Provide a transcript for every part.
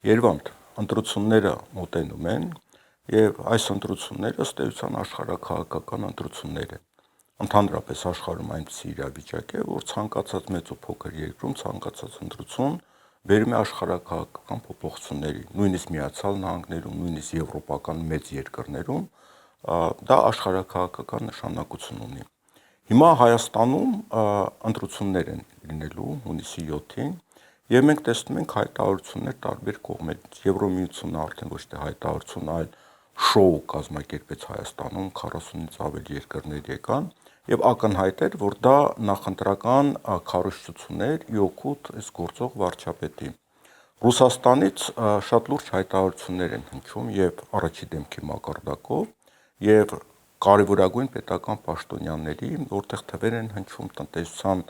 Երևանդ ընտրությունները մոտենում են եւ այս ընտրությունները ըստ էության աշխարհակահաղական ընտրություններ են։ Ընդհանրապես աշխարհում այնպիսի իրավիճակ է, որ ցանկացած մեծ ու փոքր երկրում ցանկացած ընտրություն բերում է աշխարհակահաղական փոփոխությունների, նույնիսկ Միացյալ Նահանգներում, նույնիսկ եվրոպական մեծ երկրներում դա աշխարհակահաղական նշանակություն ունի։ Հիմա Հայաստանում ընտրություններ են լինելու հունիսի 7-ին եւ մենք տեսնում ենք հայտարարություններ տարբեր կողմերից։ Եվրոմիությունը արդեն ոչ թե հայտարարություն, այլ շոու կազմակերպեց Հայաստանում 40-ից ավելի երկրներ եկան եւ ակնհայտ էր, որ դա նախընտրական քարոզչություններ ի օգուտ այս գործող վարչապետի։ Ռուսաստանից շատ լուրջ հայտարարություններ են հնչում եւ առաջի դեմքի մակարդակով եւ կարևորագույն պետական պաշտոնյաների, որտեղ թվեր են հնչում տնտեսության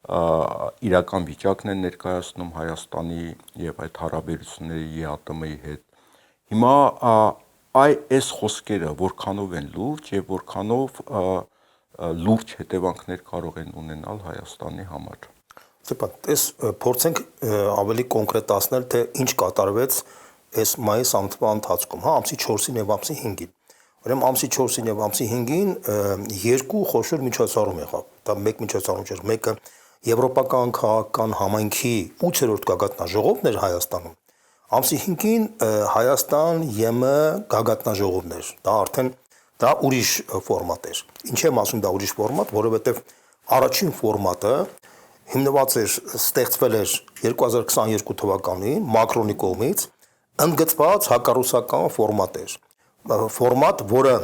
իրական վիճակն են ներկայացնում Հայաստանի եւ այդ հարաբերությունների ԵԱՏՄ-ի հետ։ Հիմա այս խոսքերը որքանով են լուրջ եւ որքանով լուրջ հետևանքներ կարող են ունենալ Հայաստանի համար։ Ստեփան, այս փորձենք ավելի կոնկրետացնել, թե ինչ կատարվեց այս մայիս ամսվա ընթացքում, հա, ամսի 4-ին եւ ամսի 5-ին։ Ուրեմն ամսի 4-ին եւ ամսի 5-ին երկու խոշոր միջոցառում եղավ։ Դա մեկ միջոցառում չէր, մեկը Եվրոպական քաղաքական համայնքի 8-րդ գագաթնաժողովն էր Հայաստանում։ Ամսի 5-ին Հայաստան ԵՄ գագաթնաժողովն էր։ Դա արդեն դա ուրիշ ֆորմատ էր։ Ինչ եմ ասում դա ուրիշ ֆորմատ, որովհետեւ առաջին ֆորմատը հիմնված էր, ստեղծվել էր 2022 թվականին Մակրոնի կողմից ընդգծված հակառուսական ֆորմատ էր։ Ֆորմատ, որը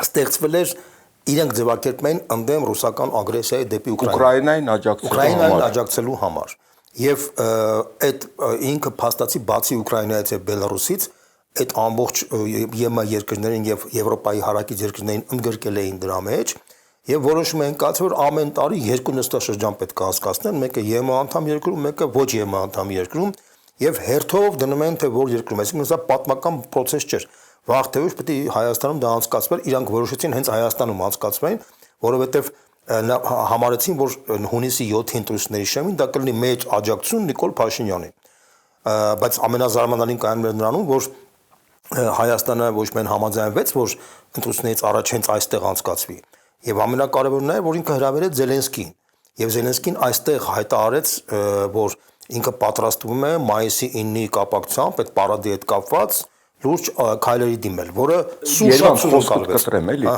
ստեղծվել էր իրենք ձևակերպում էին ընդդեմ ռուսական ագրեսիայի դեպի Ուկրաինային աջակցելու համար։ Եվ այդ ինքը փաստացի բացի Ուկրաինայից եւ Բելարուսից այդ ամբողջ ԵՄ երկրներին եւ Եվրոպայի հարակից երկրներին ընդգրկել էին դրա մեջ եւ որոշում են կայացել, որ ամեն տարի երկու նստաշրջան պետք է հասկացնեն, մեկը ԵՄ անդամ երկրում, մեկը ոչ ԵՄ անդամ երկրում եւ հերթով դնում են թե որ երկրում, այսինքն սա պատմական process չէր։ Վաղ թե ուշ պետք է Հայաստանում դա անցկացվեր, իրանք որոշեցին հենց Հայաստանում անցկացվեն, որովհետեւ համարեցին, որ հունիսի 7-ի ընտրությունների շեմին դա կլինի մեծ աջակցություն Նիկոլ Փաշինյանին։ Բայց ամենազարմանալին կայանում էր նրանում, որ Հայաստանը ոչ միայն համաձայնվեց, որ ընտրություններից առաջ հենց այստեղ անցկացվի, եւ ամենակարևորն է, որ ինքը հրավիրեց Զելենսկին, եւ Զելենսկին այստեղ հայտարարեց, որ ինքը պատրաստվում է մայիսի 9-ի կապակցությամբ այդ պարադի հետ կապված լուրջ քայլերի դիմել, որը սուշացում կտրեմ, էլի։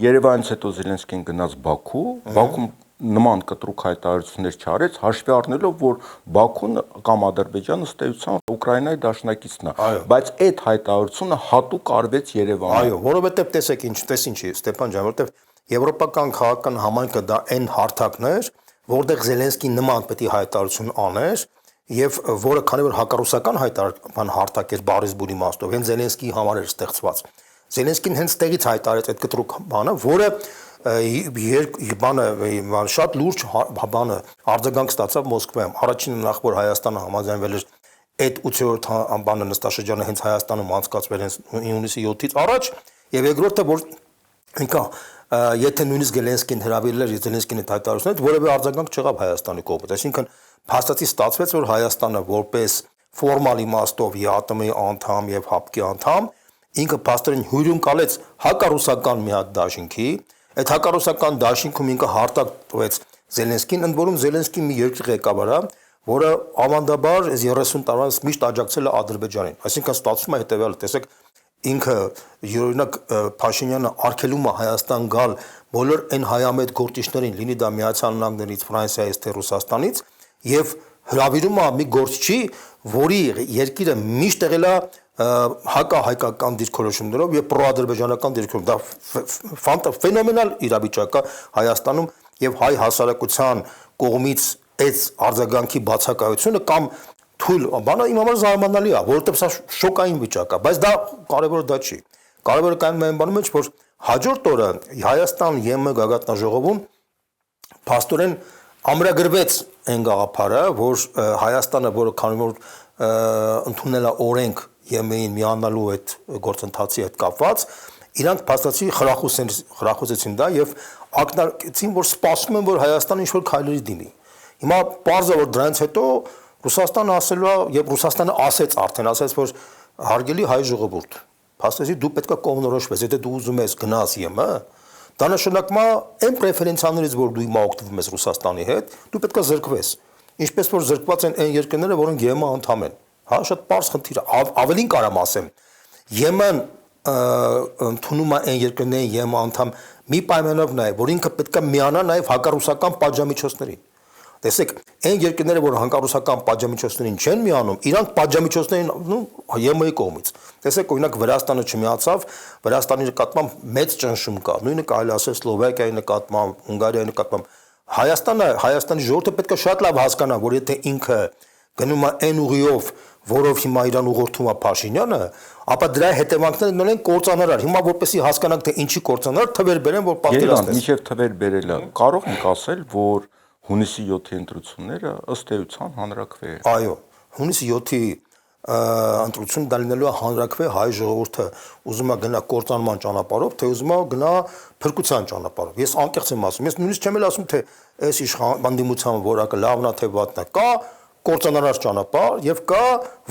Երևանից հետո Զելենսկին գնաց Բաքու, Բաքում նման կտրուկ հայտարարություններ չարեց, հաշվի առնելով, որ Բաքուն կամ Ադրբեջանը ըստ էության Ուկրաինայի դաշնակիցն է, բայց այդ հայտարարությունը հատուկ արվեց Երևանում։ Այո, որովհետև տեսեք ինչի, Ստեփան ջան, որովհետև Եվրոպական քաղաքական համայնքը դա այն հարթակն էր, որտեղ Զելենսկին նման պետք է հայտարարություն աներ, եւ որը քանի որ հակառուսական հայտարարման հարթակ էր բառիզբուր իմաստով, հենց Զելենսկիի համար էր ստեղծված։ Զելենսկին հենց տեղից հայտարարեց այդ կտրուկ բանը, որը շատ լուրջ բանը արձագանք ստացավ Մոսկվայում։ Առաջինը նախ որ Հայաստանը համաձայնվել էր այդ 8-րդ բանը նստաշրջանը հենց Հայաստանում անցկացվել հենց հունիսի 7-ից առաջ, եւ երկրորդը որ ինքը եթե նույնիսկ Զելենսկին հրավիրել էր Զելենսկին այդ հայտարարությունից, որևէ արձագանք չեղավ Հայաստանի կողմից։ Այսինքն փաստացի ստացվեց, որ Հայաստանը որպես ֆորմալ իմաստով ԵԱՏՄ-ի անդամ եւ ՀԱՊԿ-ի անդամ ինքը փաստորեն հյուրում կալեց հակառուսական մի հատ դաշինքի, այդ հակառուսական դաշինքում ինքը հարտակ տվեց Զելենսկին, ընդ որում Զելենսկին մի երկրի ղեկավար է, որը ավանդաբար 30 տարվանից միշտ աջակցել է Ադրբեջանին։ Այսինքն ստացվում է հետեւյալը, տեսեք, ինքը օրինակ Փաշինյանը արգելում է Հայաստան գալ բոլոր այն հայամետ գործիչներին, լինի դա Միացյալ Նահանգներից, Ֆրանսիայից թե Ռուսաստանից, եւ հրավիրում է մի գործչի, որի երկիրը միշտ եղել է հակահայկական դիրքորոշումներով եւ պրոադրբեջանական դիրքորոշում։ Դա ֆենոմենալ իրավիճակ է Հայաստանում եւ հայ հասարակության կողմից այս արձագանքի բացակայությունը կամ թույլ բանը իմ համար զարմանալի է, որովհետեւ սա շոկային վիճակ է, բայց դա կարևորը դա չի։ Կարևորը կայանում է այն բանում մեջ, որ հաջորդ օրը Հայաստան ԵՄ գագաթնաժողովում փաստորեն ամրագրվեց այն գաղափարը, որ Հայաստանը, որը քանի որ ընդունել է օրենք ԵՄ-ին միանալու այդ գործընթացի հետ կապված, իրանք փաստացի խրախուսեցին դա եւ ակնարկեցին, որ սպասում են, որ Հայաստանը ինչ-որ քայլերի դիմի։ Հիմա պարզ է, որ դրանից հետո Ռուսաստանը ասելու է, եւ Ռուսաստանը ասեց, որ հարգելի հայ ժողովուրդ, փաստացի դու պետք է կողմնորոշվես, եթե դու ուզում ես գնաս ԵՄ, դա նշանակում է այն պրեֆերենցիաներից, որ դու հիմա օգտվում ես Ռուսաստանի հետ, դու պետք է զրկվես։ Ինչպես որ զրկված են այն երկրները, որոնք ԵՄ անդամ են։ Հա, շատ པարզ խնդիր է, ավելին կարամ ասեմ։ ԵՄ-ն ընդունում է այն երկրներին ԵՄ անդամ մի պայմանով նաև, որ ինքը պետք է միանա նաև հակառուսական պատժամիջոցներին։ Տեսեք, այն երկրները, որ հակառուսական պատժամիջոցներին չեն միանում, իրանք պատժամիջոցներին ԵՄ-ի կողմից։ Տեսեք, օրինակ Վրաստանը չմիացավ, Վրաստանի նկատմամբ մեծ ճնշում կա, նույնը կարելի ասել Սլովակիայի նկատմամբ, Հունգարիայի նկատմամբ։ Հայաստանի ժողովուրդը պետք է շատ լավ հասկանա, որ եթե ինքը գնում է այն ուղիով, որով հիմա իրան ուղղորդում է Փաշինյանը, ապա դրա հետևանքները նորեն կործանարար։ Հիմա որպեսի հասկանանք, թե ինչի կործանարար, թվեր բերեն, որ պատկերացնես։ Մինչև թվեր բերելը կարող ենք ասել, որ հունիսի 7-ի ընտրությունները ըստ էության հանրաքվե է։ Այո, հունիսի 7-ի ընտրությունը դա լինելու է հանրաքվե, հայ ժողովուրդը ուզում է գնա կործանման ճանապարհով, թե ուզում է գնա փրկության ճանապարհով։ Ես անկեղծ եմ ասում, ես նույնիսկ չեմ էլ ասում, թե այս իշխանության որակը լավն է, թե վատն է։ Կա կործանարար ճանապարհ եւ կա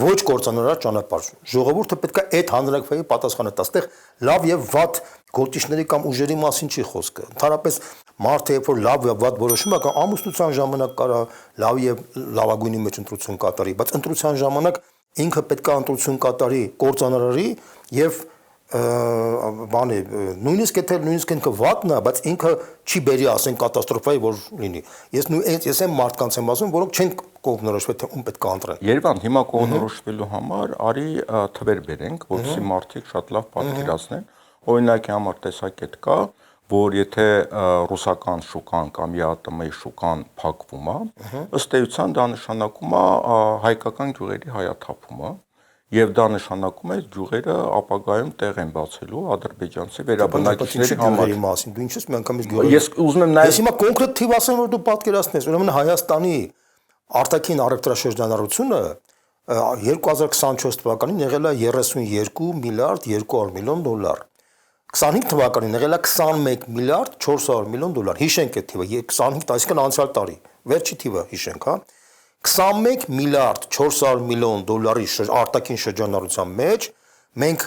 ոչ կործանարար ճանապարհ։ Ժողովուրդը պետք է այդ հանրաքվեի պատասխանը տա։ Այստեղ լավ եւ վատ գործիչների կամ ուժերի մասին չի խոսքը։ Ընդհանրապես մարդը երբ որ լավ եւ վատ որոշում է, կամ ամուսնության ժամանակ կարա լավ եւ լավագույնի մեջ ընտրություն կատարի, բայց ընտրության ժամանակ ինքը պետք է ընտրություն կատարի կործանարարի եւ բանի նույնիսկ ինքը վատն է, բայց ինքը չի բերի ասեն կատաստրոֆայի որ լինի։ Ես եմ մարդկանց եմ ասում, որոնք չեն կողմնորոշվել, թե ում պետք է ընտրեն։ Երևան հիմա կողմնորոշվելու համար արի թվեր բերենք, որովհետեւ մարդիկ շատ լավ պատկերացնեն։ Օրինակի համար տեսակետ կա, որ եթե ռուսական շուկան կամ ԵԱՏՄ-ի շուկան փակվում է, ըստ էության դա նշանակում է հայկական գյուղերի հայաթափումը։ Եվ դա նշանակում է գյուղերը ապագայում տեղ են բացելու ադրբեջանցի վերաբնակիչների համար։ Դու ինչ ես մի անգամից գյուղը։ Ես ուզում եմ նաև հիմա կոնկրետ թիվ ասեմ, որ դու պատկերացնես, ուրեմն Հայաստանի արտաքին առևտրաշրջանառությունը 2024 թվականին եղել է 32 միլիարդ 200 միլիոն դոլար։ 25 թվականին եղել է 21 միլիարդ 400 միլիոն դոլար։ Հիշենք այդ թիվը, 25, այսինքն անցյալ տարի։ Վերջի թիվը հիշենք, հա։ 21 միլիարդ 400 միլիոն դոլարի արտաքին շրջանառության մեջ մենք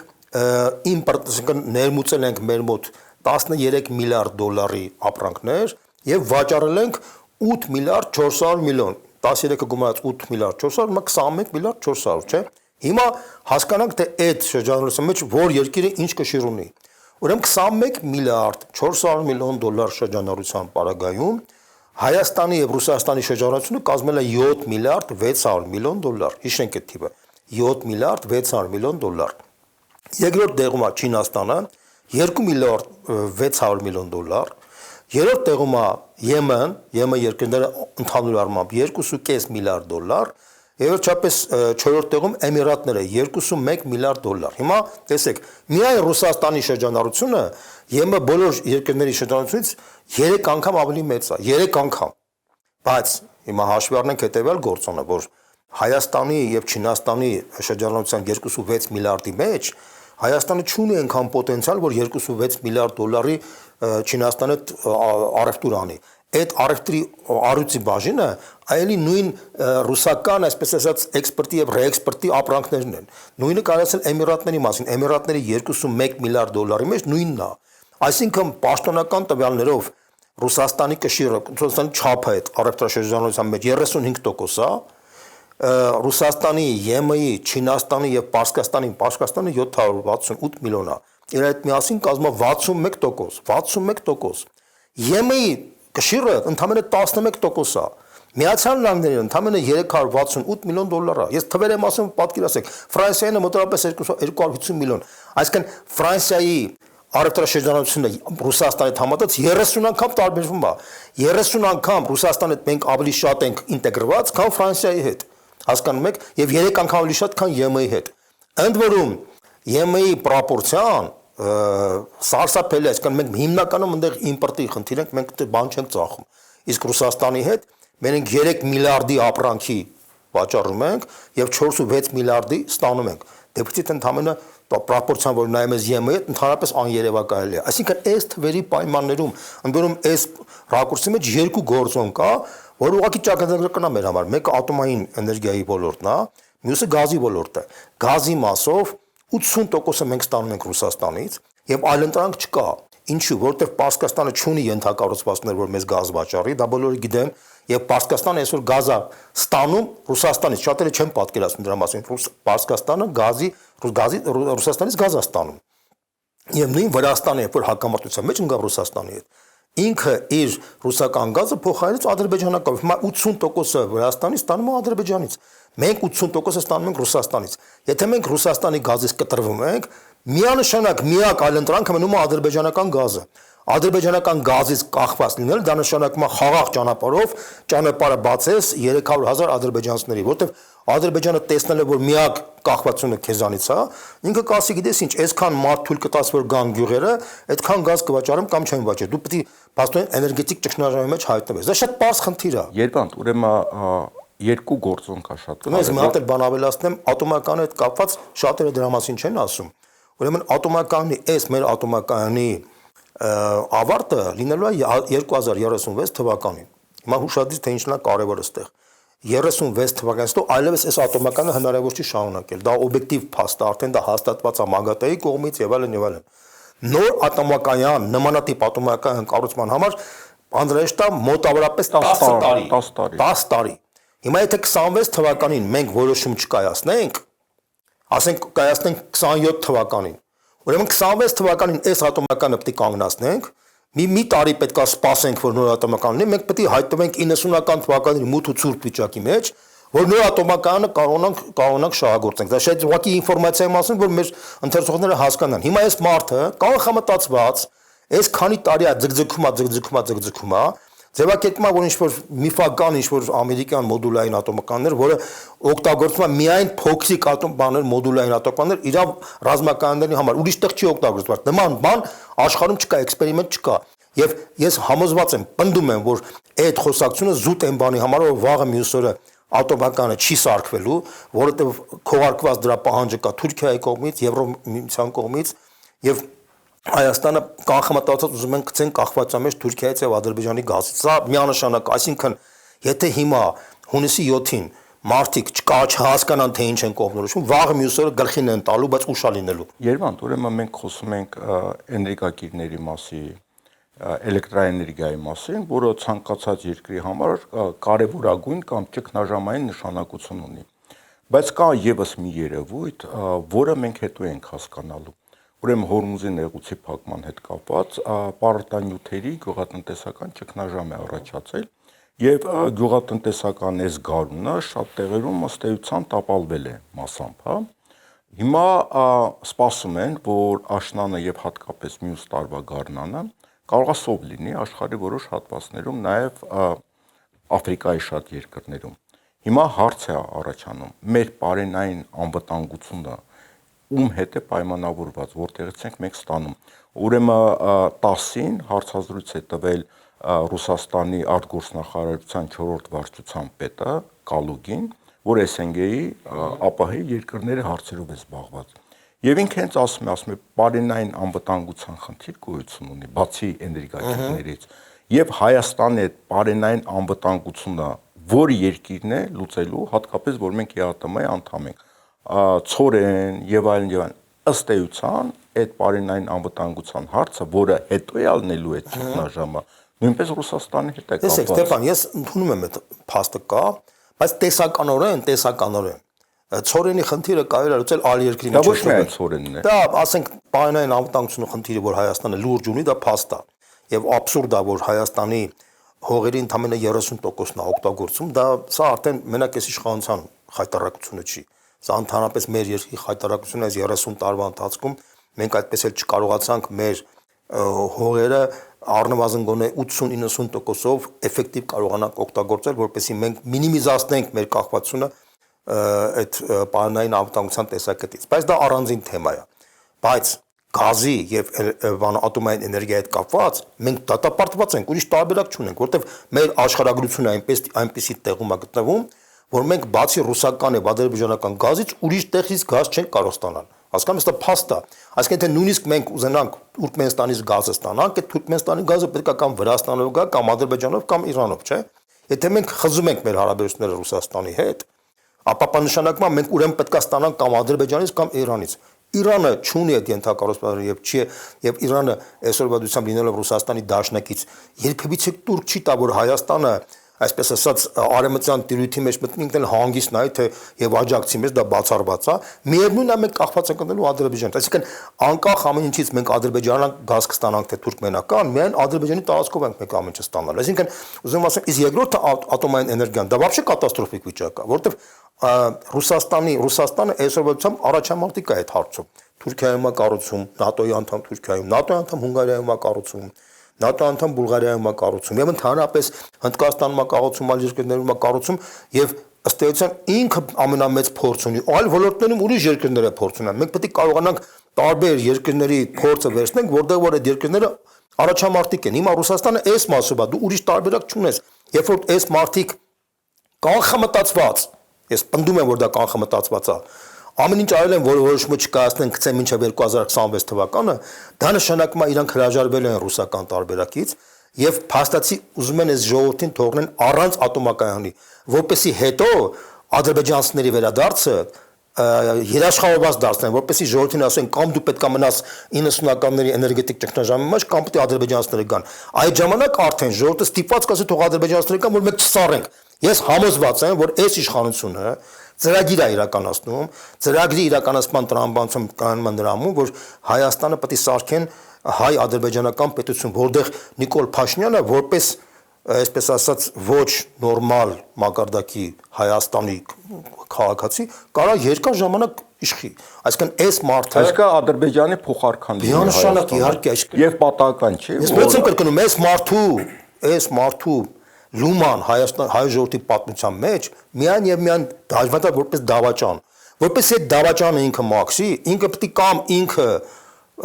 ներմուծել ենք մեր մոտ 13 միլիարդ դոլարի ապրանքներ եւ վաճառել ենք 8 միլիարդ 400 միլիոն 13-ը գումարած 8 միլիարդ 400, հիմա 21 միլիարդ 400, չէ՞։ Հիմա հասկանանք, թե այդ շրջանառության մեջ որ երկիրը ինչ կշիռ ունի։ Ուրեմն 21 միլիարդ 400 միլիոն դոլար շրջանառության պարագայում Հայաստանի եւ Ռուսաստանի շրջանառությունը կազմել է 7 միլիարդ 600 միլիոն դոլար։ Հիշենք այդ թիվը։ 7 միլիարդ 600 միլիոն դոլար։ Երկրորդ տեղում է Չինաստանը 2 միլիարդ 600 միլիոն դոլար։ Երրորդ տեղում է Եմեն, ԵՄ երկրները ընդհանուր առմամբ 2.5 միլիարդ դոլար։ Եվ վերջապես չորրորդ տեղում Էմիրատները 2.1 միլիարդ դոլար։ Հիմա տեսեք, միայն Ռուսաստանի շրջանառությունը ԵՄ բոլոր երկրների շրջանառությունից 3 անգամ ավելի մեծ է, 3 անգամ։ Բայց հիմա հաշվի առնենք հետևյալ գործոնը, որ Հայաստանի եւ Չինաստանի շրջանառության 2.6 միլիարդի մեջ Հայաստանը չունի այնքան պոտենցիալ, որ 2.6 միլիարդ դոլարի Չինաստանը առևտուր անի։ Այդ առևտրի առյուծի բաժինը այլի նույն ռուսական, այսպես ասած, էքսպորտի եւ ռեէքսպորտի ապրանքներն են։ Նույնը կարելի ասել Էմիրատների մասին, Էմիրատների 2.1 միլիարդ դոլարի մեջ նույնն է։ Այսինքն պաշտոնական տվյալներով Ռուսաստանի կշիռը, Ռուսաստանի չափը այդ առևտրաշրջանառության մեջ 35% է, Ռուսաստանի, ԵՄ-ի, Չինաստանի եւ Պարսկաստանի 768 միլիոն է։ Իր այդ միասին կազմում 61%, 61%։ ԵՄ-ի կշիռը ընդամենը 11% է։ Միացյալ Նահանգների ընդամենը 368 միլիոն դոլար է։ Ես թվեր եմ ասում, պատկերացեք, Ֆրանսիայինը մոտավորապես 250 միլիոն։ Այսինքն Ֆրանսիայի առևտրաշրջանառությունը Ռուսաստանի հետ համատած 30 անգամ տարբերվում է։ 30 անգամ Ռուսաստանի հետ մենք ավելի շատ ենք ինտեգրված, քան Ֆրանսիայի հետ։ Հասկանում եք, եւ 3 անգամ ավելի շատ, քան ԵՄ-ի հետ։ Ընդ որում ԵՄ-ի պրոպորցիան սարսափելի է, այսինքն մենք հիմնականում այնտեղ իմպորտի խնդիր ենք, մենք բան չենք ծախում։ Իսկ Ռուսաստանի հետ մենք 3 միլիարդի ապրանքի վաճառում ենք եւ 4.6 միլիարդի ստանում ենք։ Դեֆիցիտ ընդհանրապես պրոպորցիան, որ նայում ես ԵՄ-ի հետ, ընդհանրապես աներևակայելի է։ Այսինքն այս թվերի պայմաններում, ընդ որում այս ռակուրսի մեջ երկու գործոն կա, որ ուղղակի ճակատագրական է մեր համար։ Մեկը ատոմային էներգիայի ոլորտն է, մյուսը գազի ոլորտը։ Գազի մասով 80%-ը մենք ստանում ենք Ռուսաստանից եւ այլընտրանք չկա։ Ինչու՞, որովհետեւ Պարսկաստանը չունի ենթակառուցվածքներ, որ մեզ գազ վաճառի, դա բոլորը գիտեն, եւ Պարսկաստանը այսօր գազը ստանում Ռուսաստանից, շատերը չեն պատկերացնում դրա մասին։ Պարսկաստանը Ռուսաստանից գազ է ստանում։ Եվ նույն Վրաստանը, երբ որ հակամարտության մեջ ընկավ Ռուսաստանի հետ, ինքը իր ռուսական գազը փոխարինեց ադրբեջանական։ Հիմա 80%-ը Վրաստանից ստանում է Ադրբեջանից։ Մենք 80%-ը ստանում ենք Ռուսաստանից։ Եթե մենք Ռուսաստանի գազից կտրվում ենք, միանշանակ միակ այլընտրանքը մնում է ադրբեջանական գազը։ Ադրբեջանական գազից կախված լինել, դա նշանակում է խաղաղ ճանապարհով ճանապարհը բացես 300,000 ադրբեջանցիների, որտեղ Ադրբեջանը տեսնել է, որ միակ կախվածությունը քեզանից է, ինքը կասի, գիտես ինչ, այսքան մարդ թույլ կտաս, որ գան գյուղերը, այդքան գազ կվաճառեմ կամ չեմ վաճառի։ Դու պետք է բաստոն էներգետիկ ճգնաժամի մեջ հայտնվես։ Դա շատ պարզ խնդիր է։ Երբանդ, ուրեմն երկու գործոն կա շատ կարևոր։ Ես մի հատ էլ բան ավելացնեմ, ատոմականի հետ կապված շատերը դրա մասին չեն ասում։ Ուրեմն ատոմականի մեր ատոմականի ավարտը լինելու է 2036 թվականին։ Հիմա հուշադիր թե ինչն է կարևորը այստեղ։ 36 թվականից հետո այլևս այս ատոմականը հնարավոր չի շարունակել։ Դա օբյեկտիվ փաստ է, արդեն դա հաստատված է ՄԱԳԱՏԷ-ի կողմից եւ այլն եւ այլն։ Նոր ատոմակայան, նմանատիպ ատոմակայան կառուցման համար անհրաժեշտ է մոտավորապես 10 տարի։ 10 տարի։ Հիմա եթե 26 թվականին մենք որոշում չկայացնենք, ասենք կայացնենք 27 թվականին, ուրեմն 26 թվականին այս ատոմականը պետք է կանգնացնենք, մի տարի պետք է սպասենք, որ նոր ատոմական լինի, մենք պետք է հայտնվենք 90-ական թվականների մութ ու ցուրտ վիճակի մեջ, որ նոր ատոմականը կարողանանք շահագործենք։ Դա շատ ուղղակի ինֆորմացիայի մասին, որ մեր ընթերցողները հասկանան։ Հիմա այս մարդը կանխամտածված, այս քանի տարի է ձգձգում է, ձևակերպում է, որ ինչ-որ միֆական, ինչ-որ ամերիկյան մոդուլային ատոմականներ, որը օգտագործվում է միայն փոքրիկ մոդուլային ատոմականներ իր ռազմականների համար, ուրիշ տեղ չի օգտագործված։ Նման բան աշխարհում չկա, էքսպերիմենտ չկա։ Եվ ես համոզված եմ, պնդում եմ, որ այդ խոսակցությունը զուտ են բանի համար, որ վաղը մյուս օրը ատոմականը չի սարքվելու, որովհետև քողարկված դրա պահանջը կա Թուրքիայի կողմից, Եվրոմիության կողմից եւ Հայաստանը կանխամտածած ուզում են գցեն կախվածամեջ Թուրքիայից եւ Ադրբեջանի գազից։ Սա միանշանակ, այսինքն, եթե հիմա հունիսի 7-ին մարդիկ չհասկանան թե ինչ են կողմնորոշում, վաղը մյուս օրը գլխին են տալու, բայց ուշ է լինելու։ Երևանդ, ուրեմն մենք խոսում ենք էներգակիրների մասի, էլեկտրաէներգիայի մասին, որը ցանկացած երկրի համար կարևորագույն կամ ճգնաժամային նշանակություն ունի։ Բայց կա եւս մի երևույթ, որը մենք հետո ենք հասկանալու։ Ուրեմն Հորմուզի նեղուցի փակման հետ կապված պարարտանյութերի գյուղատնտեսական ճգնաժամ է առաջացել եւ գյուղատնտեսական այս գարունը շատ տեղերում ըստ էության տապալվել է մասամբ, հա։ Հիմա սպասում են, որ աշնանը եւ հատկապես մյուս տարվա գարնանը կարող է սով լինի աշխարհի որոշ հատվածներում, նաեւ Աֆրիկայի շատ երկրներում։ Հիմա հարց է առաջանում. մեր բարենային անվտանգությունը ում հետ է պայմանավորված, որտեղից ենք մենք ստանում։ Ուրեմն 10-ին հարցազրույց է տվել Ռուսաստանի արտգործնախարարության 4-րդ վարչության պետը Կալուգին, որ SNG-ի ԱՊՀ երկրների հարցերով է զբաղված։ Եվ ինքը հենց ասում է, բարենային անվտանգության խնդիր գոյություն ունի, բացի էներգակիրներից, եւ Հայաստանի այդ բարենային անվտանգությունը որ երկիրն է լուծելու, հատկապես որ մենք ԵԱՏՄ-ի անդամ ենք, ցորեն եւ այլն, ըստ էության այդ բարենային անվտանգության հարցը, որը հետո է ալնելու այդ ճգնաժամը, նույնպես Ռուսաստանի հետ է կապված։ Տեսեք, Ստեփան, ես ընդունում եմ այդ փաստը կա, բայց տեսականորեն ցորենի խնդիրը կարելի է լուծել այլ երկրի միջոցով։ Դա ոչ միայն ցորենն է։ Դա, ասենք, բարենային անվտանգությունը խնդիրը, որ Հայաստանը լուրջ ունի, դա փաստ է։ Եվ աբսուրդ է, որ Հայաստանի հողերի ընդամենը 30%-ն է օգտագործում, սա արդեն մենակ այս իշխանության խայտարակությունը չի։ Սա ընդհանրապես մեր երկրի խայտարակությունը այս 30 տարվա ընթացքում մենք այդպես էլ չկարողացանք մեր հողերը առնվազն գոնե 80-90%-ով էֆեկտիվ կարողանանք օգտագործել, որպեսզի մենք մինիմիզացնենք մեր կախվածությունը այդ պարենային անվտանգության տեսակետից, բայց դա առանձին թեմա է։ Բայց գազի եւ ատոմային էներգիայի հետ կապված մենք դատապարտված ենք, ուրիշ տարբերակ չունենք, որովհետեւ մեր աշխարհագրությունը այնպեսի տեղում է գտնվում, որ մենք բացի ռուսական եւ ադրբեջանական գազից ուրիշ տեղից գազ չենք կարող ստանալ։ Հասկանում եք, դա փաստ է։ Այսինքն եթե նույնիսկ մենք ուզենանք Թուրքմենստանից գազը ստանանք, այդ Թուրքմենստանի գազը պետք է կամ Վրաստանով գա, կամ Ադրբեջանով, կամ Իրանով, չէ՞։ Եթե մենք խզում ենք մեր հարաբերությունները Ռուսաստանի հետ, ապա նշանակում է մենք ուրեմն պետք է ստանանք կամ Ադրբեջանից կամ Իրանից։ Իրանը չունի այդ ենթակառուցվածքը եւ Իրանը այսօրվա դրությամբ լինելով Ռուսաստանի դաշնակից երբևիցե տուրք չի տա, որ Հայաստանը այսպես ասած արեմտյան տիրույթի մեջ մտնենք դել հանգիստ նայ թե եւ աջակցի մեջ դա բացառված է միևնույնն է մենք կախված ենք ընդելու Ադրբեջանից այսինքն անկախ ամեն ինչից մենք Ադրբեջանան գազ կստանանք թե թուրքմենական միայն Ադրբեջանի տարածքով ենք մենք ամեն ինչ ստանալ այսինքն ուզում ասեմ իսկ երկրորդը ատոմային էներգիան դա вообще կատաստրոֆիկ վիճակ է որովհետեւ Ռուսաստանը այսօրվա դրությամբ առաջամարտիկ է այդ հարցում Թուրքիայում է կառուցում ՆԱՏՕ-ի անդամ Թուրքիայում ՆԱՏՕ-ի անդամ Հունգարիայում է կառուցում ՆԱՏՕ անդամ Բուլղարիայում է կառուցում եւ ընդհանրապես Հնդկաստանում է կառուցում այլ երկրներում է կառուցում եւ ըստ էության ինքը ամենամեծ փորձ ունի այլ ոլորտներում ուրիշ երկրները փորձ ունեն մենք պետք է կարողանանք տարբեր երկրների փորձը վերցնենք որտեղ որ այդ երկրները առաջամարտիկ են հիմա Ռուսաստանը այս մասով է դու ուրիշ տարբերակ չունես երբ որ այս մարտիկ կանխամտածված ես պնդում եմ որ դա կանխամտածված է ամեն ինչ արել են որ որոշումը չկայացնեն գցեն մինչև 2026 թվականը դա նշանակում է իրանք հրաժարվել են ռուսական տարբերակից եւ փաստացի ուզում են այս ժողովրդին թողնեն առանց ատոմակայանի որպեսի հետո ադրբեջանցիների վերադարձը երաշխավորված դարձնեն որպեսի ժողովրդին ասեն կամ դու պետք է մնաս 90-ականների էներգետիկ ճգնաժամի մեջ կամ պետք է ադրբեջանցիները գան այդ ժամանակ արդեն ժողովուրդը ստիպված կասի թող ադրբեջանցիները գան որ մենք չսառենք ես համոզված եմ որ այս իշխանությունը ծրագիր է իրականացնում ծրագրի իրականացման տրամաբանությամբ կանոնը նրանում որ Հայաստանը պետք է սարքեն հայ-ադրբեջանական պետություն որտեղ Նիկոլ Փաշինյանը որպես այսպես ասած ոչ նորմալ մակարդակի Հայաստանի քաղաքացի կարա երկար ժամանակ իշխի այսինքն այս մարդը այսինքն Ադրբեջանի փոխարքան միանշանակ իհարկե եւ պատահական չի ես ո՞նց եմ կրկնում այս մարդու լուման հայ ժողովրդի պատմության մեջ միայն եւ միայն դաժվար է որպես դավաճան որպես այդ դավաճանը ինքը մաքսի ինքը պետք է կամ ինքը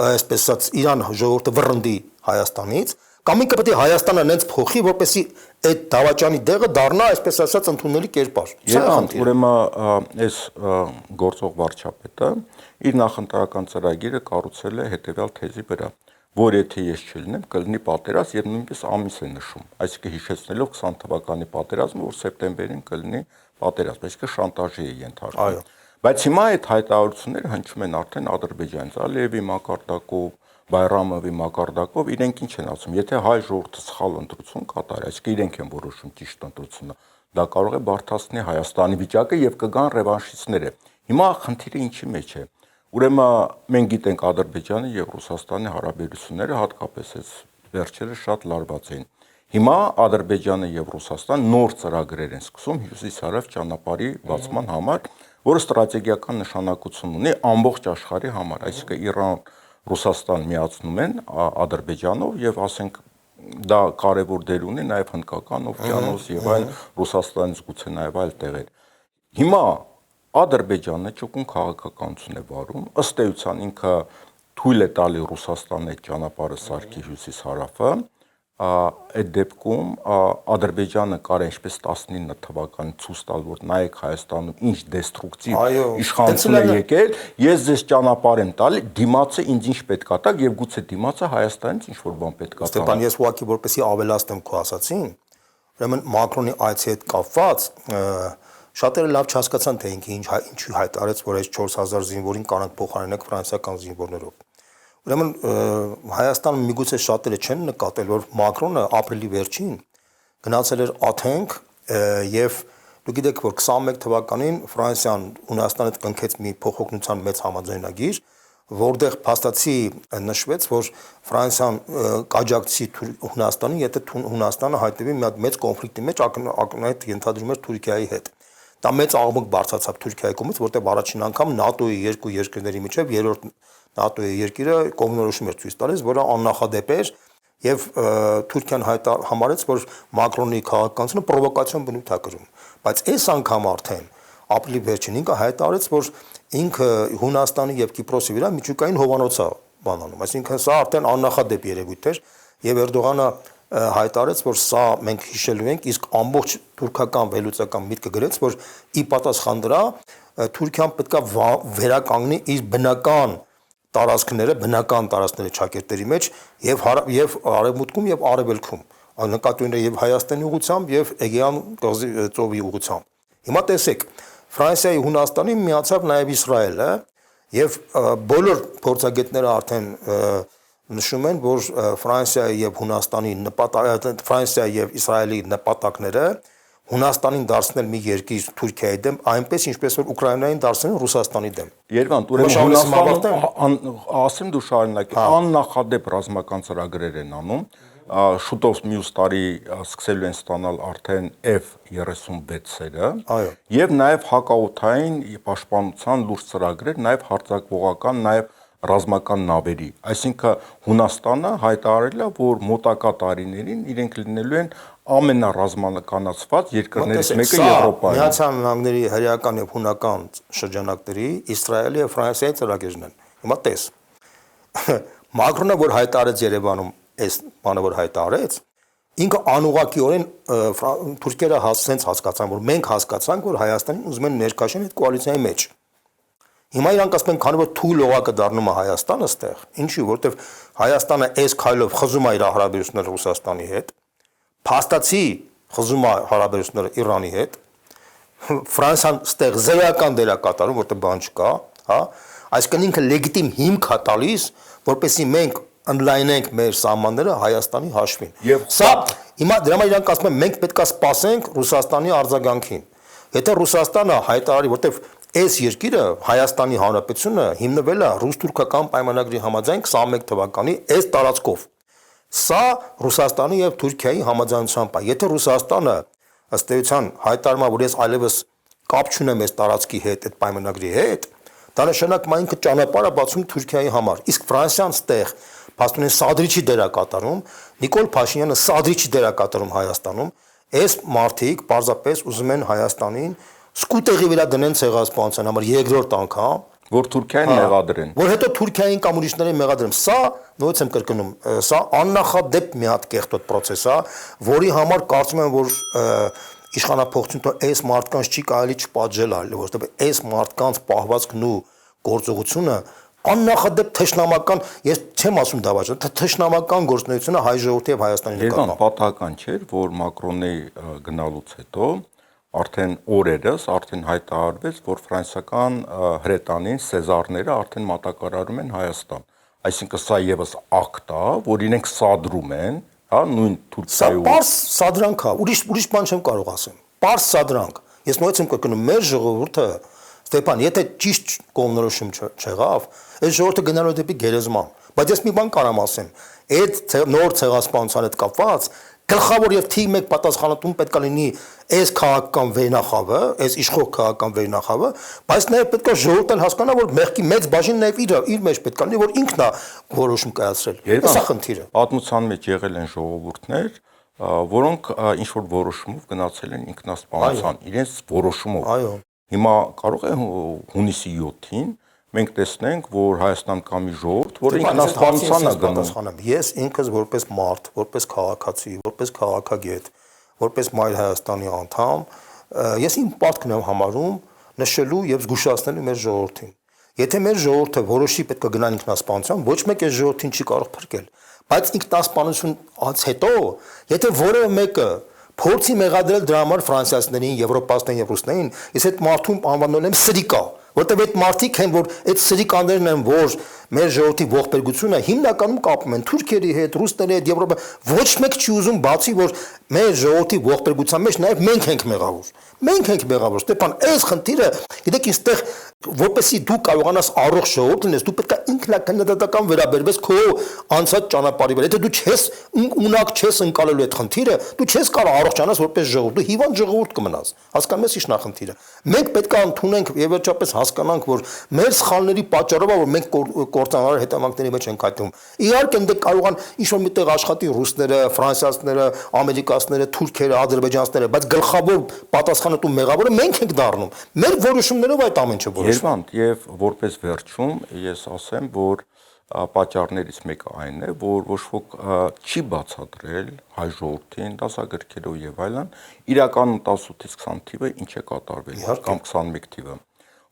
այսպես ասած իրան ժողովուրդը վռնդի Հայաստանից կամ ինքը պետք է Հայաստանը նենց փոխի որպեսի այդ դավաճանի դեղը դառնա այսպես ասած ընդունելի կերպար ուրեմն այս գործող վարչապետը իր նախընտրական ծրագիրը կառուցել է հետեւյալ թեզի վրա որ եթե ես չլինեմ կլինի պատերազմ եւ նույնպես ամիս է նշում այսինքն հիշեցնելով 20 թվականի պատերազմը որ սեպտեմբերին կլինի պատերազմ այսինքն շանտաժի է ենթարկվում բայց հիմա այդ հայտարարությունները հնչում են արդեն Ադրբեջանից Ալիևի մակարդակով Բայրամովի մակարդակով իրենք ինչ են ասում եթե հայ ժողովուրդը սխալ ընտրություն կատարի այսինքն իրենք են որոշում ճիշտ ընտրությունը դա կարող է բարդացնել Հայաստանի վիճակը եւ կգան ռևանշիստները հիմա խնդիրը ինչի մեջ է Ուրեմն մենք գիտենք Ադրբեջանի եւ Ռուսաստանի հարաբերությունները հատկապես այս վերջերս շատ լարված էին։ Հիմա Ադրբեջանը եւ Ռուսաստան նոր ծրագրեր են սկսում հյուսիս-հարավ ճանապարհի բացման համար, որը ստրատեգիական նշանակություն ունի ամբողջ աշխարհի համար, այսինքն Իրան, Ռուսաստան միացնում են Ադրբեջանով եւ ասենք դա կարևոր դեր ունի նաեւ Հնդկական օվկիանոս եւ այլ Ռուսաստանից գուցե նաեւ այլ տեղեր։ Հիմա Ադրբեջանը ճկուն քաղաքականություն է վարում, ըստ էության ինքը թույլ է տալի Ռուսաստանի այդ ճանապարհը սարքի հյուսիս-հարավը, այդ դեպքում Ադրբեջանը կարող է ինչպես 19 թվականին ցույց տալ, որ նայեք Հայաստանում ինչ դեստրուկտիվ իշխանություն է եկել, ես ձեզ ճանապարհ եմ տալի, դիմացը ինձ ինչ պետք է տա եւ գուցե դիմացը Հայաստանից ինչ որ բան պետք է տա։ Ստեփան, ես ուղղակի որպեսի ավելացնեմ քո ասացին, ուրեմն Մակրոնի այցի հետ կապված Շատերը լավ չհասկացան թե ինչի հայտարարեց, որ այս 4000 զինվորին կանենք փոխարինենք ֆրանսիական զինվորներով։ Ուրեմն Հայաստանում միգուցե շատերը չեն նկատել, որ Մակրոնը ապրիլի վերջին գնացել էր Աթենք եւ դուք գիտեք, որ 21 թվականին Ֆրանսիան Հունաստանի հետ կնքեց մի փոխօգնության մեծ համաձայնագիր, որտեղ փաստացի նշվեց, որ Ֆրանսիան կաջակցի Հունաստանին, եթե Հունաստանը հայտնվի մի հատ մեծ կոնֆլիկտի մեջ, ակնհայտ ենթադրում էր Թուրքիայի հետ։ Դա մեծ աղմուկ բարձրացավ Թուրքիայի կողմից, որտեղ առաջին անգամ ՆԱՏՕ-ի երկու երկրների միջև երրորդ ՆԱՏՕ-ի երկիրը կողմնորոշում էր ցույց տալիս, որը աննախադեպ էր եւ Թուրքիան համարեց, որ Մակրոնի քաղաքականությունը պրովոկացիոն բնույթ է կրում, բայց այս անգամ արդեն ապրիլի վերջին ինքը հայտարարեց, որ ինքը Հունաստանի եւ Կիպրոսի վրա միջուկային հովանոց է բանանում, այսինքն սա արդեն աննախադեպ երևույթ էր եւ Էրդողանը հայտարարեց, որ սա մենք հիշելու ենք, իսկ ամբողջ թուրքական վերլուծական միտքը գրեց, որ ի պատասխան դրա Թուրքիան պետք է վերականգնի իր բնական տարածքները ճակերտների մեջ եւ արևմուտքում եւ արևելքում։ նկատի ունի եւ Հայաստանի ուղղությամբ եւ Էգեան ծովի ուղղությամբ։ Հիմա տեսեք, Ֆրանսիայի Հունաստանին միացավ նաեւ Իսրայելը եւ բոլոր փորձագետները արդեն նշում են, որ Ֆրանսիայի եւ Հունաստանի Ֆրանսիայի եւ Իսրայելի նպատակները Հունաստանին դարձնել մի երկիր Թուրքիայի դեմ, այնպես ինչպես որ Ուկրաինային դարձնել Ռուսաստանի դեմ։ Երևան, ուրեմն Հունաստանը ասեմ դու շարունակի, աննախադեպ ռազմական ծրագրեր են անում, շուտով մյուս տարի սկսելու են ստանալ արդեն F-36-երը եւ նաեւ հակաօդային պաշտպանության լուրջ ծրագրեր, նաեւ հարձակվողական, նաեւ ռազմական նավերի, այսինքն Հունաստանը հայտարարել է, որ մոտակա տարիներին իրենք լինելու են ամենառազմականացված երկրներից մեկը Եվրոպայում։ Միացյալ Նահանգների հրեական եւ հունական շրջանակների Իսրայելի եւ Ֆրանսիայի ծրագրերն են։ Հիմա տես։ Մակրոնը որ հայտարարեց Երևանում, այս բանը որ հայտարարեց, ինքը անուղղակիորեն թուրքերը հասկացան, որ մենք հասկացանք, որ Հայաստանին ուզում են ներկայացնել այդ կոալիցիայի մեջ։ Հիմա իրանք ասում են, քանի որ թույլ օղակը դառնում է Հայաստանը ստեղ, ինչի, որտեվ Հայաստանը այս քայլով խզում է իր հարաբերությունները Ռուսաստանի հետ, փաստացի խզում է հարաբերությունները Իրանի հետ, Ֆրանսիան ստեղ զերական դեր է կատարում, որտեղ բան չկա, հա, այսինքն ինքը լեգիտիմ հիմք է տալիս, որպեսզի մենք ընդլայնենք մեր սահմանները Հայաստանի հաշվին։ Եվ սա հիմա դրա համար իրանք ասում են, մենք պետք է սպասենք Ռուսաստանի արձագանքին։ Եթե Ռուսաստանը հայտարարի, որտեղ այս երկիրը Հայաստանի Հանրապետությունը հիմնվել է ռուս-թուրքական պայմանագրի համաձայն 21 թվականի այս տարածքով։ Սա Ռուսաստանի եւ Թուրքիայի համաձայնությամբ է։ Եթե Ռուսաստանը ըստ էության հայտարարում է, որ ես այլևս կապ չունեմ այս տարածքի հետ, այդ պայմանագրի հետ, դա նշանակում է ինքը ճանապարհ է բացում Թուրքիայի համար։ Իսկ Ֆրանսիան ստեղ փաստորեն սադրիչի դեր է կատարում, Նիկոլ Փաշինյանը սադրիչի դեր է կատարում Հայաստանում։ Այս մարդիկ պարզապես ուզում են Հայաստանին սկուտեղի վրա դնեն ցեղասպանության համար երկրորդ անգամ, որ Թուրքիային մեղադրեն։ Որ հետո Թուրքիային կամ ուրիշներին մեղադրեն։ Սա նույնպես եմ կրկնում, սա աննախադեպ մի հատ կեղտոտ process է, որի համար կարծում եմ, որ իշխանապողությունը այս մարդկանց չի կարելի չպատժել այլ, որովհետեւ այս մարդկանց պահվածքն ու գործողությունը աննախադեպ թշնամական, ես չեմ ասում դավաճան, թշնամական գործունեությունը հայ ժողովրդի եւ Հայաստանի նկատմամբ։ Պատահական չէր, որ Մակրոնի գնալուց հետո արդեն օրերս արդեն հայտարարվեց, որ ֆրանսիական հրետանին Սեզարները արդեն մատակարարում են Հայաստան։ Այսինքն սա եւս ակտ է, որ իրենք սադրում են, հա, նույն Թուրքիայում։ Սա պարզ սադրանք է, ուրիշ բան չեմ կարող ասեմ։ Պարզ սադրանք։ Ես նույնպես եմ կրկնում, մեր ժողովուրդը, Ստեփան, եթե ճիշտ կողմնորոշում չեղավ, այս ժողովուրդը գնալու է դեպի գերեզման։ Բայց ես մի բան կարամ ասեմ, այդ նոր ցեղասպանության հետ կապված գլխավոր եւ թիվ 1 պատասխանատուն պետք է լինի այս քաղաքական վերնախավը, այս իշխող քաղաքական վերնախավը, բայց նաեւ պետք է ժողովուրդն հասկանա, որ մեղքի մեծ բաժին նաեւ իր մեջ պետք է լինի, որ ինքն է որոշում կայացրել։ Սա խնդիրը։ Պատմության մեջ եղել են ժողովուրդներ, որոնք ինչ որ որոշումով գնացել են ինքնասպանության, իրենց որոշումով։ Այո։ Հիմա կարող է հունիսի 7-ին մենք տեսնենք, որ Հայաստան կա մի ժողովուրդ, որը ինքնասպանության է գնում։ Ես ինքս որպես մարդ, որպես քաղաքացի, որպես քաղաքագետ, որպես Մայր Հայաստանի անդամ, ես իմ պարտքն եմ համարում նշելու եւ զգուշացնելու մեր ժողովրդին։ Եթե մեր ժողովուրդը որոշի պետք է գնա ինքնասպանության, ոչ մեկ այս ժողովրդին չի կարող փրկել։ Բայց ինքնասպանությունից հետո, եթե որևէ մեկը փորձի մեղադրել դրա համար ֆրանսիացիներին, եվրոպացիներին եւ ռուսներին, ես այդ մարդուն անվանել եմ սրիկա, որտեղ այդ մարդիկ են, որ այդ սրիկաներն են, որ մեր ժողովրդի ողբերգությունը հիմնականում կապում են թուրքերի հետ, ռուսների հետ, Եվրոպա, ոչ մեկ չի ուզում բացի, որ մեր ժողովրդի ողբերգության մեջ նաեւ մենք ենք մեղավոր։ Մենք ենք մեղավոր, Ստեփան, այս խնդիրը, գիտեք, ինստեղ որպեսի դու կարողանաս առողջ ժողովուրդ լինես, դու պետք է ինքնակնդատական վերաբերվես քո անցած ճանապարհի վրա։ Եթե դու չես ունակ չես ընկալելու այդ խնդիրը, դու չես կարող առողջանաս որպես ժողովուրդ, դու հիվանդ ժողովուրդ կմնաս։ Հասկանում ես ի՞նչն է խնդիրը։ Մենք պետք է ընդունենք եւ վերջապես հասկանանք, որ մեր սխալների պատճառով է, որ մենք կործանարար հետևանքների մեջ ենք հայտնվում։ Իհարկե, ընդ կարողան ինչ-որ միտեղ աշխատի ռուսները, ֆրանսիացիները, ամերիկացիները, թուրքերը, ադրբեջանցիները, բայց գլխավոր պատասխանատու մեղավորը մենք ենք դառնում։ Մեր որոշումներով այդ ամեն ինչը Երևանդ եւ որպես վերջում ես ասեմ, որ պատճառներից մեկը այն է, որ ոչ ոք չի բացատրել հայ ժողովրդին, դասագրքերով եւ այլն, իրականում 18-ից 20 թիվը ինչ է կատարվել կամ 21 թիվը։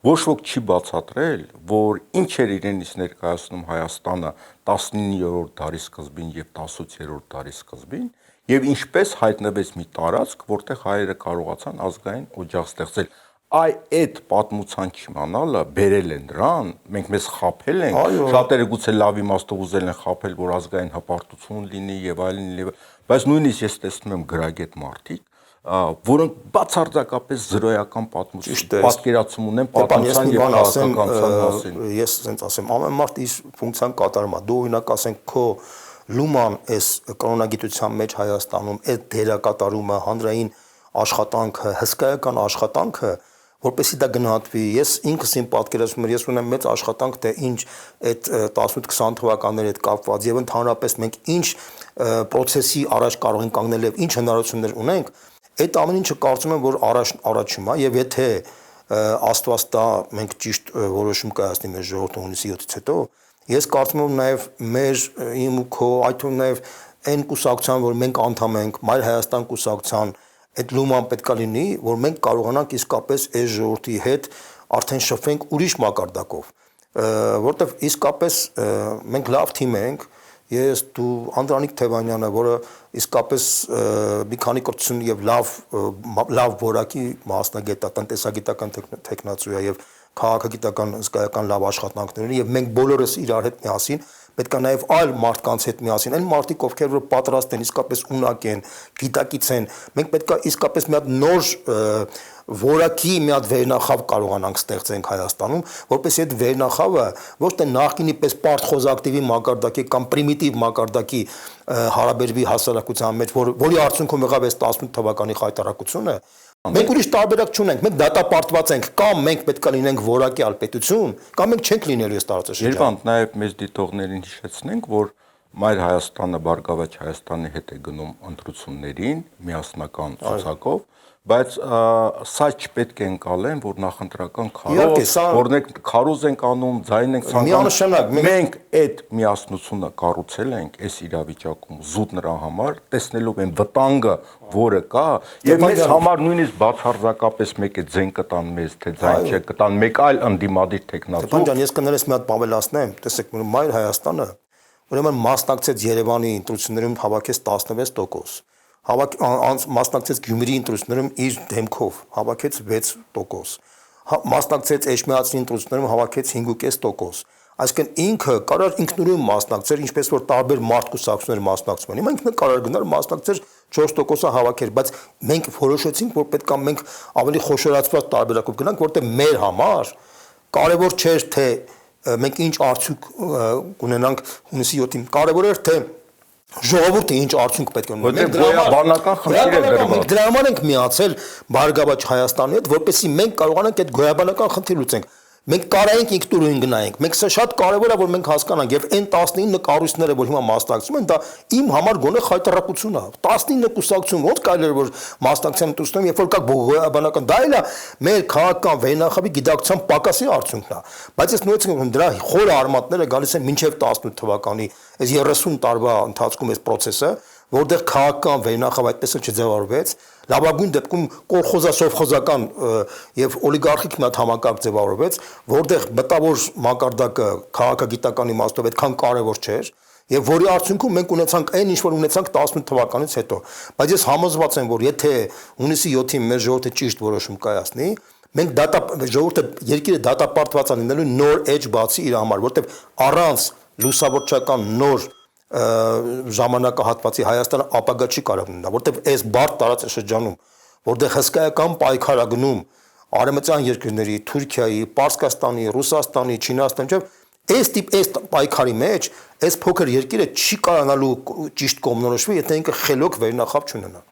ոչ ոք չի բացատրել, որ ինչ էր իրենից ներկայացնում Հայաստանը 19-րդ դարի սկզբին եւ 18-րդ դարի սկզբին, եւ ինչպես հայտնվեց մի տարածք, որտեղ հայերը կարողացան ազգային օջախ ստեղծել։ Այդ պատմության չիմանալը բերել են դրան, մենք մեզ խաբել ենք, շատերը գուցե լավ իմաստով ուզել են խաբել, որ ազգային հպարտություն լինի եւ այլն, բայց նույնիսկ ես տեսնում եմ գրագետ մարդիկ, որոնք բացարձակապես զրոյական պատկերացում ունեն պատմության եւ քաղաքականության մասին։ Ես ասենց ասեմ, ամեն մարդ իր ֆունկցիան կատարում է։ Դու օրինակ ասենք քո լուման այս կրոնագիտության մեջ Հայաստանում այդ դերակատարումը, հանրային աշխատանքը, հսկայական աշխատանքը, որպեսզի դա գնահատվի։ Ես ինքս իմ պատկերացնում եմ, ես ունեմ մեծ աշխատանք, թե ինչ այդ 18-20 թվականների հետ կապված եւ ընդհանրապես մենք ինչ process-ի առաջ կարող ենք կանգնել եւ ինչ հնարավորություններ ունենք, այդ ամեն ինչը կարծում եմ, որ առաջում է եւ եթե Աստված տա մենք ճիշտ որոշում կայացնի մեր ժողովրդի հունիսի 7-ից հետո, ես կարծում եմ նաեւ մեր իմ ու քո, այդ թվում նաեւ այն կուսակցության, որ մենք անդամ ենք, Մայր Հայաստան կուսակցության, այդ լուման պետքա լինի, որ մենք կարողանանք իսկապես այս ժողովրդի հետ արդեն շփվենք ուրիշ մակարդակով, որտեվ իսկապես մենք լավ թիմ ենք, ես դու Անդրանիկ Թևանյանը, որը իսկապես մի քանի կրթություն եւ լավ որակի մասնագետ է, տնտեսագիտական տեխնացու է եւ քաղաքագիտական հսկայական լավ աշխատանքներ ունի եւ մենք բոլորս իրար հետ միասին պետք է նաեւ այլ մարդկանց հետ միասին, այն մարդիկ, ովքեր որ պատրաստ են, իսկապես ունակ են, գիտակից են, մենք պետք է իսկապես մի հատ նոր որակի մի հատ վերնախավ կարողանանք ստեղծենք Հայաստանում, որպեսզի այդ վերնախավը ոչ թե նախկինի պես պարտխոզակտիվի մակարդակի կամ պրիմիտիվ մակարդակի հարաբերվի հասարակության մեջ, որի արդյունքում եղավ այս 18 թվականի խայտարակությունը, մենք ուրիշ տարբերակ չունենք, մենք դատապարտված ենք, կամ մենք պետք է լինենք որակյալ պետություն, կամ մենք չենք լինելու այս տարածաշրջանում։ Երբ նաև մեզ դիտողներին հիշեցնենք, որ Մայր Հայաստանը Բարգավաճ Հայաստանի հետ է գնում ընտրություններին միասնական ցուցակով, բայց սա չպետք է ընկալեն, որ նախընտրական քարոզ ենք անում, ձայն ենք ցանկանում։ Մենք այդ միասնությունը կառուցել ենք այս իրավիճակում զուտ նրա համար, տեսնելով այն վտանգը, որը կա, եւ մեզ համար նույնիսկ բացարձակապես մեկը ձեն կտան մեզ, թե ձայն չկտան, մեկ այլ ընդդիմադիր տեխնացու։ Տեխնան ջան, ես կներես մի հատ բան ասնեմ, տեսեք, Մայր Հայաստանը ուրեմն մասնակցեց Երևանի ընտրություններում հավաքեց 16%, մասնակցեց Գյումրի ընտրություններում իր դեմքով հավաքեց 6%, մասնակցեց Էջմիածնի ընտրություններում հավաքեց 5.5%, այսինքն ինքը կարար ինքնուրույն մասնակցեր, ինչպես որ տարբեր մարդկուսակցություններ մասնակցում են, հիմա ինքն կարար գնալ մասնակցեր 4%-ը հավաքեր, բայց մենք որոշեցինք, որ պետք է մենք ավելի խոշորացված տարբերակով գնանք, որտեղ մեր համար կարևոր չէր թե մենք ինչ արդյունք կունենանք հունիսի 7-ին, կարևոր էր թե ժողովուրդը ինչ արդյունք պետք է ունենա։ Մենք գոյաբանական խնդիր է դրված։ Դրա համար ենք միացել Բարգավաճ Հայաստանի հետ, որպեսզի մենք կարողանանք այդ գոյաբանական խնդիր լուծենք։ Մենք կարայինք ինքնուրույն գնայինք։ Մենք սա շատ կարևոր է, որ մենք հասկանանք եւ այն 19 կառույցները, որ հիմա մասնակցում են, դա իմ համար գոնե խայտարակություն է։ 19 կուսակցություն ոնց կարելի է որ մասնակցեն դուսնում, երբ որ կա գոյաբանական, դա էլ է մեր քաղաքական վեհնախավի գիտակցության պակասի արդյունքն է։ Բայց ես նույնիսկ դրա խորը արմատները գալիս են մինչեւ 18 թվականի, այս 30 տարվա ընթացքում այս process-ը, որտեղ քաղաքական վեհնախավ այդպես չձևավորվեց, լավագույն դեպքում կոլխոզասովխոզական եւ օլիգարխիկ մի հատ համակարգ ձևավորվեց, որտեղ մտավոր մակարդակը քաղաքագիտական իմաստով այդքան կարեւոր չէր եւ որի արդյունքում մենք ունեցանք այն ինչ որ ունեցանք 18 թվականից հետո, բայց ես համոզված եմ, որ եթե հունիսի 7-ին մեր ժողովուրդը ճիշտ որոշում կայացնի, մենք ժողովուրդը երկիրը դատապարտված է լինելու նոր էջ բացի իր համար, որտեղ առանց լուսավորչական նոր ժամանակահատվածի Հայաստանը ապագա չի կարող ունենա, որտեղ այս բարդ տարածաշրջանում, որտեղ հսկայական պայքար է գնում արևմտյան երկրների, Թուրքիայի, Պարսկաստանի, Ռուսաստանի, Չինաստանի, այս պայքարի մեջ այս փոքր երկիրը չի կարողանալու ճիշտ կողմնորոշվել, եթե ինքը խելոք վերնախավ չունենա։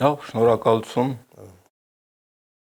Հա, շնորհակալություն։